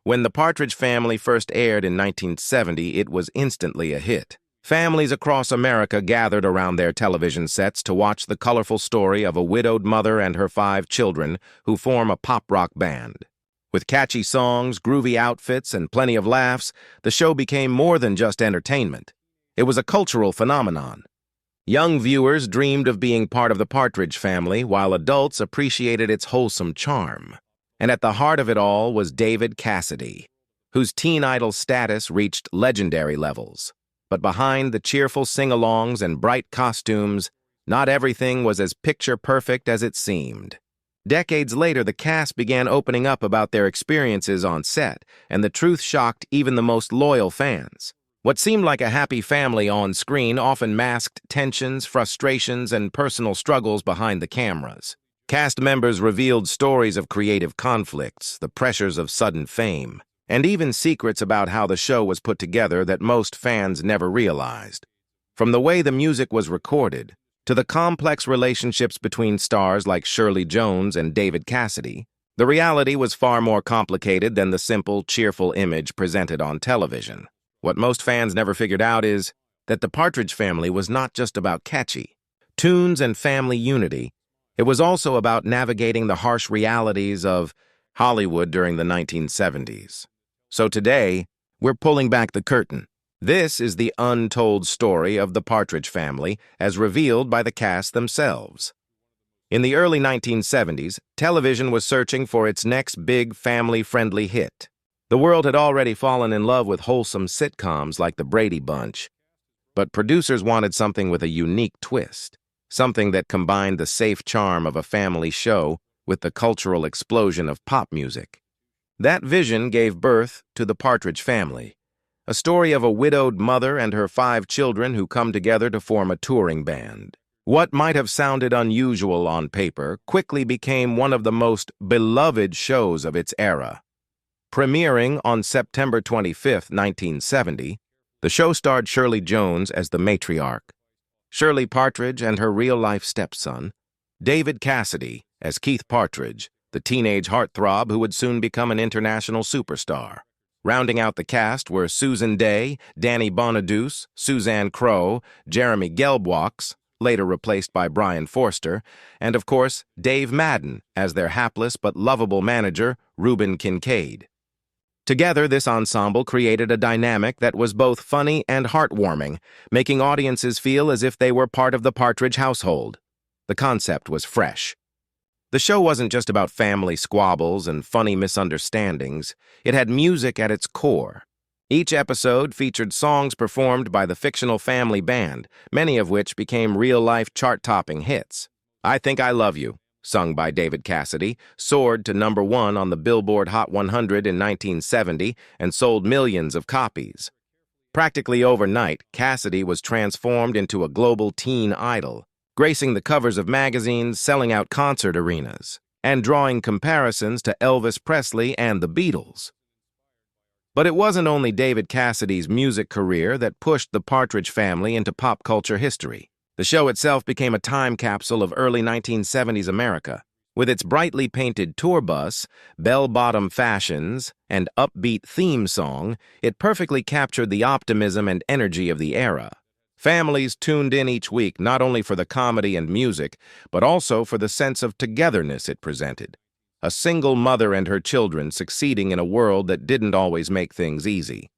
When The Partridge Family first aired in 1970, it was instantly a hit. Families across America gathered around their television sets to watch the colorful story of a widowed mother and her 5 children who form a pop-rock band. With catchy songs, groovy outfits, and plenty of laughs, the show became more than just entertainment. It was a cultural phenomenon. Young viewers dreamed of being part of the Partridge Family, while adults appreciated its wholesome charm. And at the heart of it all was David Cassidy, whose teen idol status reached legendary levels. But behind the cheerful sing-alongs and bright costumes, not everything was as picture-perfect as it seemed. Decades later, the cast began opening up about their experiences on set, and the truth shocked even the most loyal fans. What seemed like a happy family on screen often masked tensions, frustrations, and personal struggles behind the cameras. Cast members revealed stories of creative conflicts, the pressures of sudden fame, and even secrets about how the show was put together that most fans never realized. From the way the music was recorded, to the complex relationships between stars like Shirley Jones and David Cassidy, the reality was far more complicated than the simple, cheerful image presented on television. What most fans never figured out is that the Partridge Family was not just about catchy tunes and family unity. It was also about navigating the harsh realities of Hollywood during the 1970s. So today, we're pulling back the curtain. This is the untold story of the Partridge Family as revealed by the cast themselves. In the early 1970s, television was searching for its next big family-friendly hit. The world had already fallen in love with wholesome sitcoms like The Brady Bunch, but producers wanted something with a unique twist, something that combined the safe charm of a family show with the cultural explosion of pop music. That vision gave birth to The Partridge Family, a story of a widowed mother and her 5 children who come together to form a touring band. What might have sounded unusual on paper quickly became one of the most beloved shows of its era. Premiering on September 25, 1970, the show starred Shirley Jones as the matriarch, Shirley Partridge and her real-life stepson, David Cassidy as Keith Partridge, the teenage heartthrob who would soon become an international superstar. Rounding out the cast were Susan Day, Danny Bonaduce, Suzanne Crowe, Jeremy Gelbwaks, later replaced by Brian Forster, and of course, Dave Madden as their hapless but lovable manager, Reuben Kincaid. Together, this ensemble created a dynamic that was both funny and heartwarming, making audiences feel as if they were part of the Partridge household. The concept was fresh. The show wasn't just about family squabbles and funny misunderstandings. It had music at its core. Each episode featured songs performed by the fictional family band, many of which became real-life chart-topping hits. I Think I Love You, sung by David Cassidy, soared to #1 on the Billboard Hot 100 in 1970 and sold millions of copies. Practically overnight, Cassidy was transformed into a global teen idol, gracing the covers of magazines, selling out concert arenas, and drawing comparisons to Elvis Presley and the Beatles. But it wasn't only David Cassidy's music career that pushed the Partridge Family into pop culture history. The show itself became a time capsule of early 1970s America. With its brightly painted tour bus, bell-bottom fashions, and upbeat theme song, it perfectly captured the optimism and energy of the era. Families tuned in each week not only for the comedy and music, but also for the sense of togetherness it presented. A single mother and her children succeeding in a world that didn't always make things easy.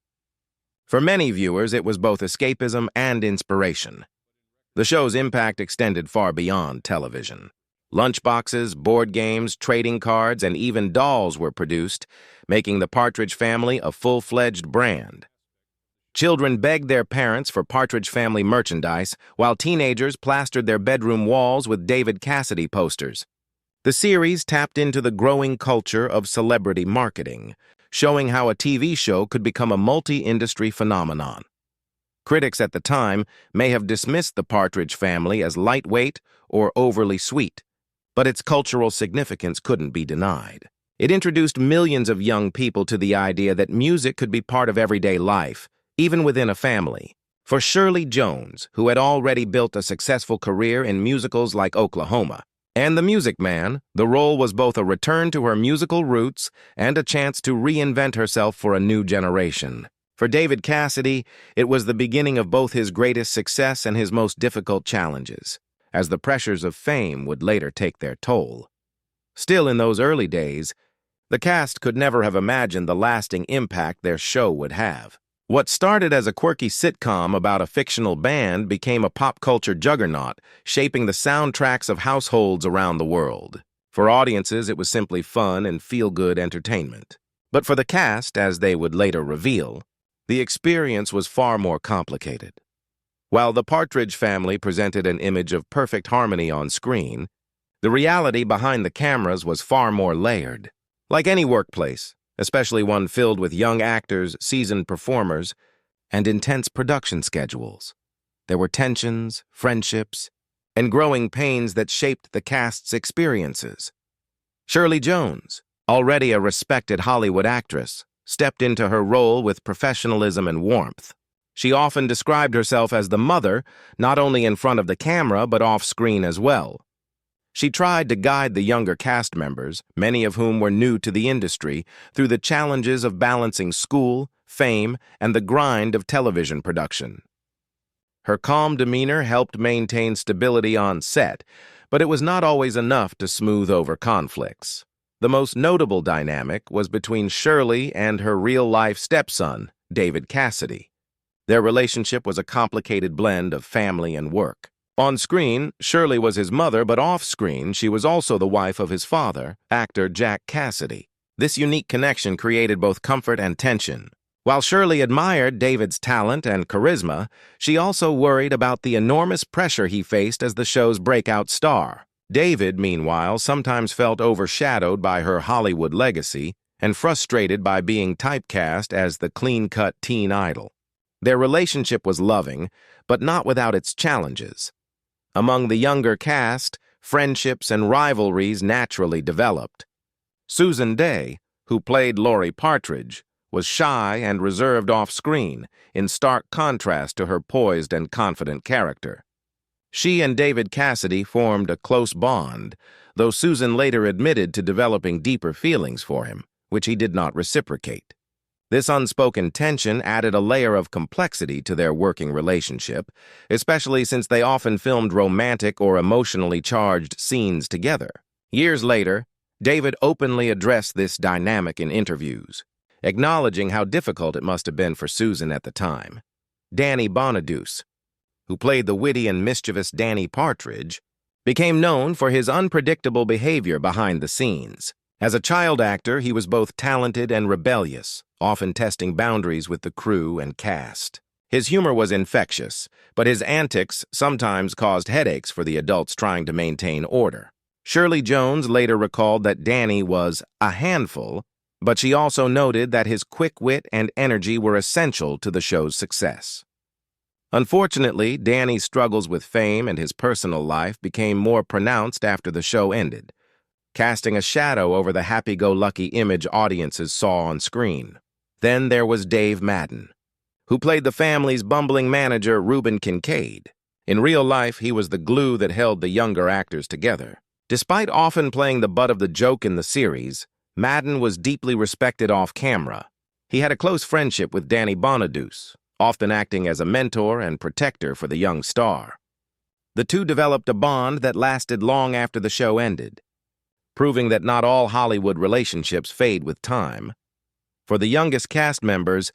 For many viewers, it was both escapism and inspiration. The show's impact extended far beyond television. Lunchboxes, board games, trading cards, and even dolls were produced, making the Partridge Family a full-fledged brand. Children begged their parents for Partridge Family merchandise, while teenagers plastered their bedroom walls with David Cassidy posters. The series tapped into the growing culture of celebrity marketing, showing how a TV show could become a multi-industry phenomenon. Critics at the time may have dismissed the Partridge Family as lightweight or overly sweet, but its cultural significance couldn't be denied. It introduced millions of young people to the idea that music could be part of everyday life, even within a family. For Shirley Jones, who had already built a successful career in musicals like Oklahoma, And the Music Man, the role was both a return to her musical roots and a chance to reinvent herself for a new generation. For David Cassidy, it was the beginning of both his greatest success and his most difficult challenges, as the pressures of fame would later take their toll. Still, in those early days, the cast could never have imagined the lasting impact their show would have. What started as a quirky sitcom about a fictional band became a pop culture juggernaut, shaping the soundtracks of households around the world. For audiences, it was simply fun and feel-good entertainment. But for the cast, as they would later reveal, the experience was far more complicated. While the Partridge family presented an image of perfect harmony on screen, the reality behind the cameras was far more layered. Like any workplace, especially one filled with young actors, seasoned performers, and intense production schedules, there were tensions, friendships, and growing pains that shaped the cast's experiences. Shirley Jones, already a respected Hollywood actress, stepped into her role with professionalism and warmth. She often described herself as the mother, not only in front of the camera but off-screen as well. She tried to guide the younger cast members, many of whom were new to the industry, through the challenges of balancing school, fame, and the grind of television production. Her calm demeanor helped maintain stability on set, but it was not always enough to smooth over conflicts. The most notable dynamic was between Shirley and her real-life stepson, David Cassidy. Their relationship was a complicated blend of family and work. On screen, Shirley was his mother, but off-screen, she was also the wife of his father, actor Jack Cassidy. This unique connection created both comfort and tension. While Shirley admired David's talent and charisma, she also worried about the enormous pressure he faced as the show's breakout star. David, meanwhile, sometimes felt overshadowed by her Hollywood legacy and frustrated by being typecast as the clean-cut teen idol. Their relationship was loving, but not without its challenges. Among the younger cast, friendships and rivalries naturally developed. Susan Dey, who played Laurie Partridge, was shy and reserved off-screen, in stark contrast to her poised and confident character. She and David Cassidy formed a close bond, though Susan later admitted to developing deeper feelings for him, which he did not reciprocate. This unspoken tension added a layer of complexity to their working relationship, especially since they often filmed romantic or emotionally charged scenes together. Years later, David openly addressed this dynamic in interviews, acknowledging how difficult it must have been for Susan at the time. Danny Bonaduce, who played the witty and mischievous Danny Partridge, became known for his unpredictable behavior behind the scenes. As a child actor, he was both talented and rebellious, often testing boundaries with the crew and cast. His humor was infectious, but his antics sometimes caused headaches for the adults trying to maintain order. Shirley Jones later recalled that Danny was a handful, but she also noted that his quick wit and energy were essential to the show's success. Unfortunately, Danny's struggles with fame and his personal life became more pronounced after the show ended, casting a shadow over the happy-go-lucky image audiences saw on screen. Then there was Dave Madden, who played the family's bumbling manager, Reuben Kincaid. In real life, he was the glue that held the younger actors together. Despite often playing the butt of the joke in the series, Madden was deeply respected off-camera. He had a close friendship with Danny Bonaduce, often acting as a mentor and protector for the young star. The two developed a bond that lasted long after the show ended, proving that not all Hollywood relationships fade with time. For the youngest cast members,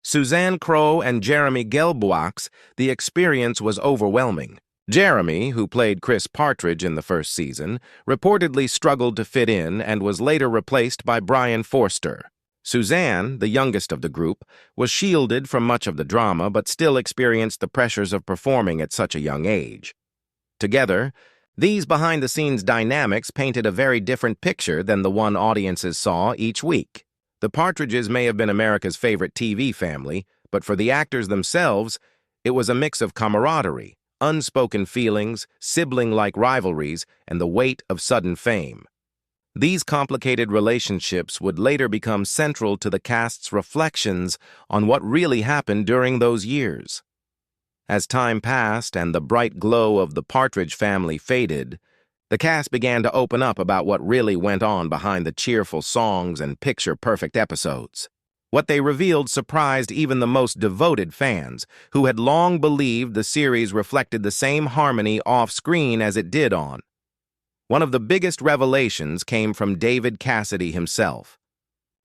Suzanne Crowe and Jeremy Gelboix, the experience was overwhelming. Jeremy, who played Chris Partridge in the first season, reportedly struggled to fit in and was later replaced by Brian Forster. Suzanne, the youngest of the group, was shielded from much of the drama but still experienced the pressures of performing at such a young age. Together, these behind-the-scenes dynamics painted a very different picture than the one audiences saw each week. The Partridges may have been America's favorite TV family, but for the actors themselves, it was a mix of camaraderie, unspoken feelings, sibling-like rivalries, and the weight of sudden fame. These complicated relationships would later become central to the cast's reflections on what really happened during those years. As time passed and the bright glow of the Partridge family faded, The cast began to open up about what really went on behind the cheerful songs and picture-perfect episodes. What they revealed surprised even the most devoted fans, who had long believed the series reflected the same harmony off-screen as it did on. One of the biggest revelations came from David Cassidy himself.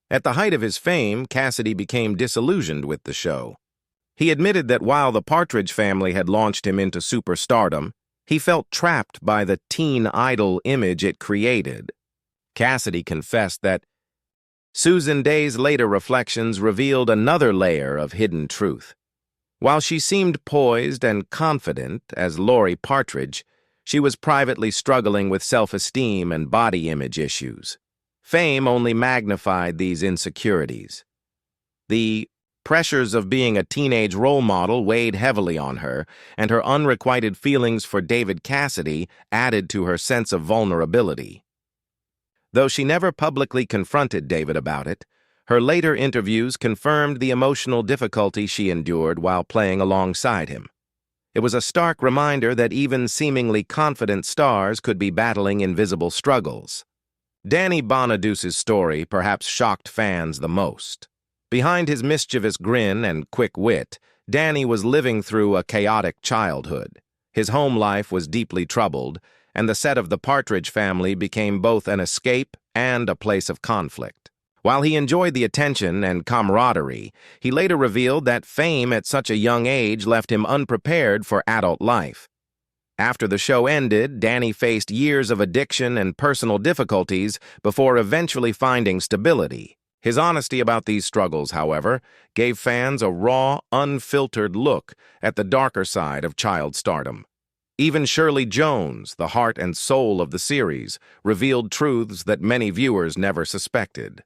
At the height of his fame, Cassidy became disillusioned with the show. He admitted that while the Partridge family had launched him into superstardom, he felt trapped by the teen idol image it created. Cassidy confessed that Susan Day's later reflections revealed another layer of hidden truth. While she seemed poised and confident as Laurie Partridge, she was privately struggling with self-esteem and body image issues. Fame only magnified these insecurities. The pressures of being a teenage role model weighed heavily on her, and her unrequited feelings for David Cassidy added to her sense of vulnerability. Though she never publicly confronted David about it, her later interviews confirmed the emotional difficulty she endured while playing alongside him. It was a stark reminder that even seemingly confident stars could be battling invisible struggles. Danny Bonadus's story perhaps shocked fans the most. Behind his mischievous grin and quick wit, Danny was living through a chaotic childhood. His home life was deeply troubled, and the set of the Partridge family became both an escape and a place of conflict. While he enjoyed the attention and camaraderie, he later revealed that fame at such a young age left him unprepared for adult life. After the show ended, Danny faced years of addiction and personal difficulties before eventually finding stability. His honesty about these struggles, however, gave fans a raw, unfiltered look at the darker side of child stardom. Even Shirley Jones, the heart and soul of the series, revealed truths that many viewers never suspected.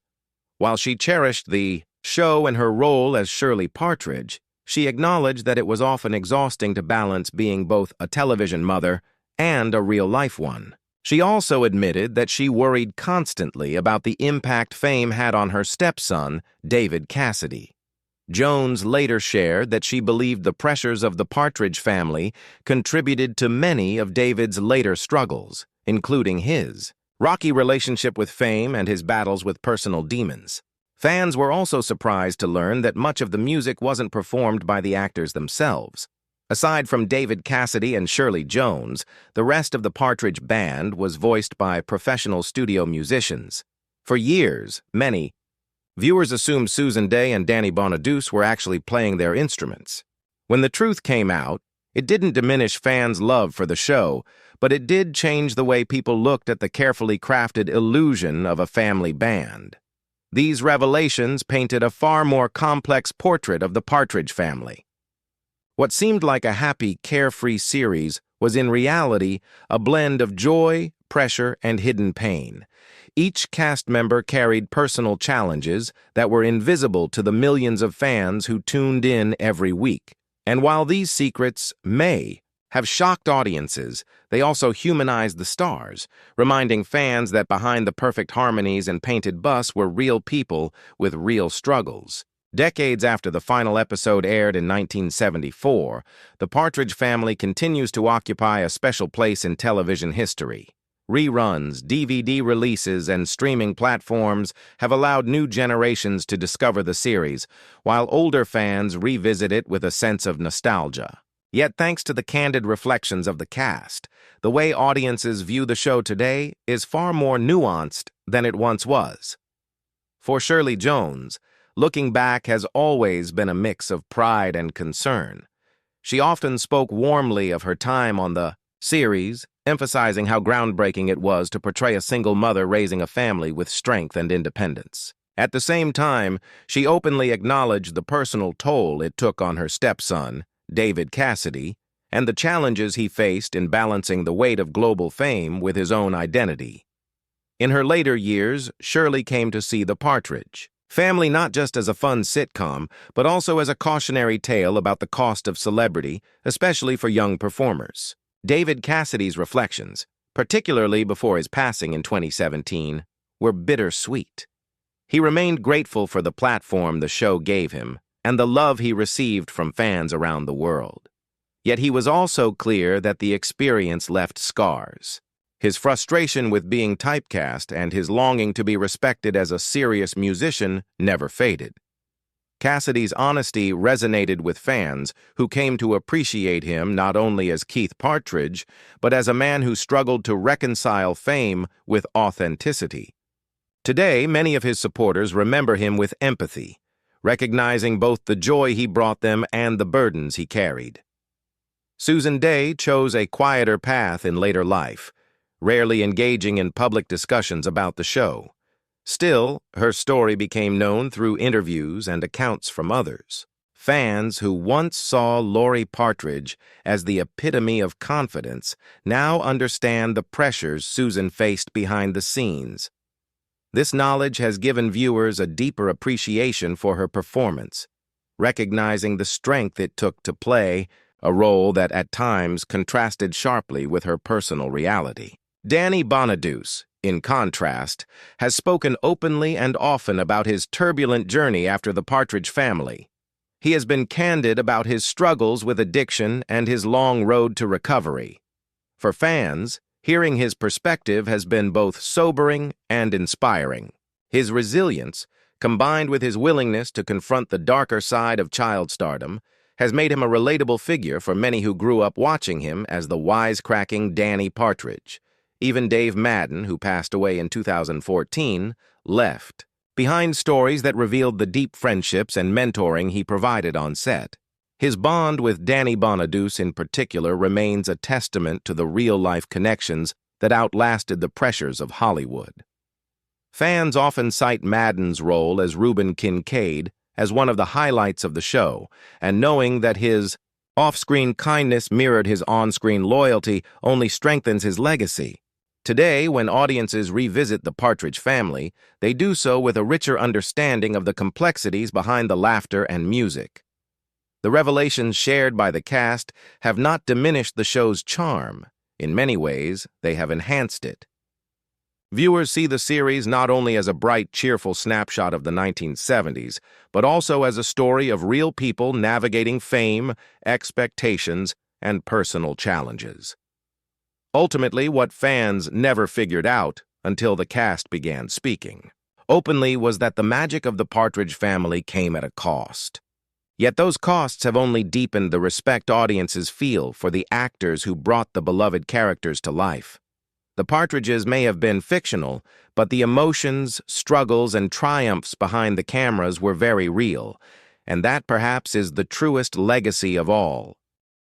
While she cherished the show and her role as Shirley Partridge, she acknowledged that it was often exhausting to balance being both a television mother and a real-life one. She also admitted that she worried constantly about the impact fame had on her stepson, David Cassidy. Jones later shared that she believed the pressures of the Partridge family contributed to many of David's later struggles, including his rocky relationship with fame and his battles with personal demons. Fans were also surprised to learn that much of the music wasn't performed by the actors themselves. Aside from David Cassidy and Shirley Jones, the rest of the Partridge band was voiced by professional studio musicians. For years, many viewers assumed Susan Day and Danny Bonadus were actually playing their instruments. When the truth came out, it didn't diminish fans' love for the show, but it did change the way people looked at the carefully crafted illusion of a family band. These revelations painted a far more complex portrait of the Partridge family. What seemed like a happy, carefree series was in reality a blend of joy, pressure, and hidden pain. Each cast member carried personal challenges that were invisible to the millions of fans who tuned in every week. And while these secrets may have shocked audiences, they also humanized the stars, reminding fans that behind the perfect harmonies and painted busts were real people with real struggles. Decades after the final episode aired in 1974, the Partridge family continues to occupy a special place in television history. Reruns, DVD releases, and streaming platforms have allowed new generations to discover the series, while older fans revisit it with a sense of nostalgia. Yet thanks to the candid reflections of the cast, the way audiences view the show today is far more nuanced than it once was. For Shirley Jones, looking back has always been a mix of pride and concern. She often spoke warmly of her time on the series, emphasizing how groundbreaking it was to portray a single mother raising a family with strength and independence. At the same time, she openly acknowledged the personal toll it took on her stepson, David Cassidy, and the challenges he faced in balancing the weight of global fame with his own identity. In her later years, Shirley came to see The Partridge family not just as a fun sitcom, but also as a cautionary tale about the cost of celebrity, especially for young performers. David Cassidy's reflections, particularly before his passing in 2017, were bittersweet. He remained grateful for the platform the show gave him and the love he received from fans around the world. Yet he was also clear that the experience left scars. His frustration with being typecast and his longing to be respected as a serious musician never faded. Cassidy's honesty resonated with fans who came to appreciate him not only as Keith Partridge, but as a man who struggled to reconcile fame with authenticity. Today, many of his supporters remember him with empathy, recognizing both the joy he brought them and the burdens he carried. Susan Dey chose a quieter path in later life, rarely engaging in public discussions about the show. Still, her story became known through interviews and accounts from others. Fans who once saw Laurie Partridge as the epitome of confidence now understand the pressures Susan faced behind the scenes. This knowledge has given viewers a deeper appreciation for her performance, recognizing the strength it took to play a role that at times contrasted sharply with her personal reality. Danny Bonaduce, in contrast, has spoken openly and often about his turbulent journey after the Partridge family. He has been candid about his struggles with addiction and his long road to recovery. For fans, hearing his perspective has been both sobering and inspiring. His resilience, combined with his willingness to confront the darker side of child stardom, has made him a relatable figure for many who grew up watching him as the wisecracking Danny Partridge. Even Dave Madden, who passed away in 2014, left behind stories that revealed the deep friendships and mentoring he provided on set. His bond with Danny Bonaduce in particular remains a testament to the real-life connections that outlasted the pressures of Hollywood. Fans often cite Madden's role as Reuben Kincaid as one of the highlights of the show, and knowing that his off-screen kindness mirrored his on-screen loyalty only strengthens his legacy. Today, when audiences revisit the Partridge family, they do so with a richer understanding of the complexities behind the laughter and music. The revelations shared by the cast have not diminished the show's charm. In many ways, they have enhanced it. Viewers see the series not only as a bright, cheerful snapshot of the 1970s, but also as a story of real people navigating fame, expectations, and personal challenges. Ultimately, what fans never figured out until the cast began speaking openly was that the magic of the Partridge family came at a cost. Yet those costs have only deepened the respect audiences feel for the actors who brought the beloved characters to life. The Partridges may have been fictional, but the emotions, struggles, and triumphs behind the cameras were very real, and that perhaps is the truest legacy of all.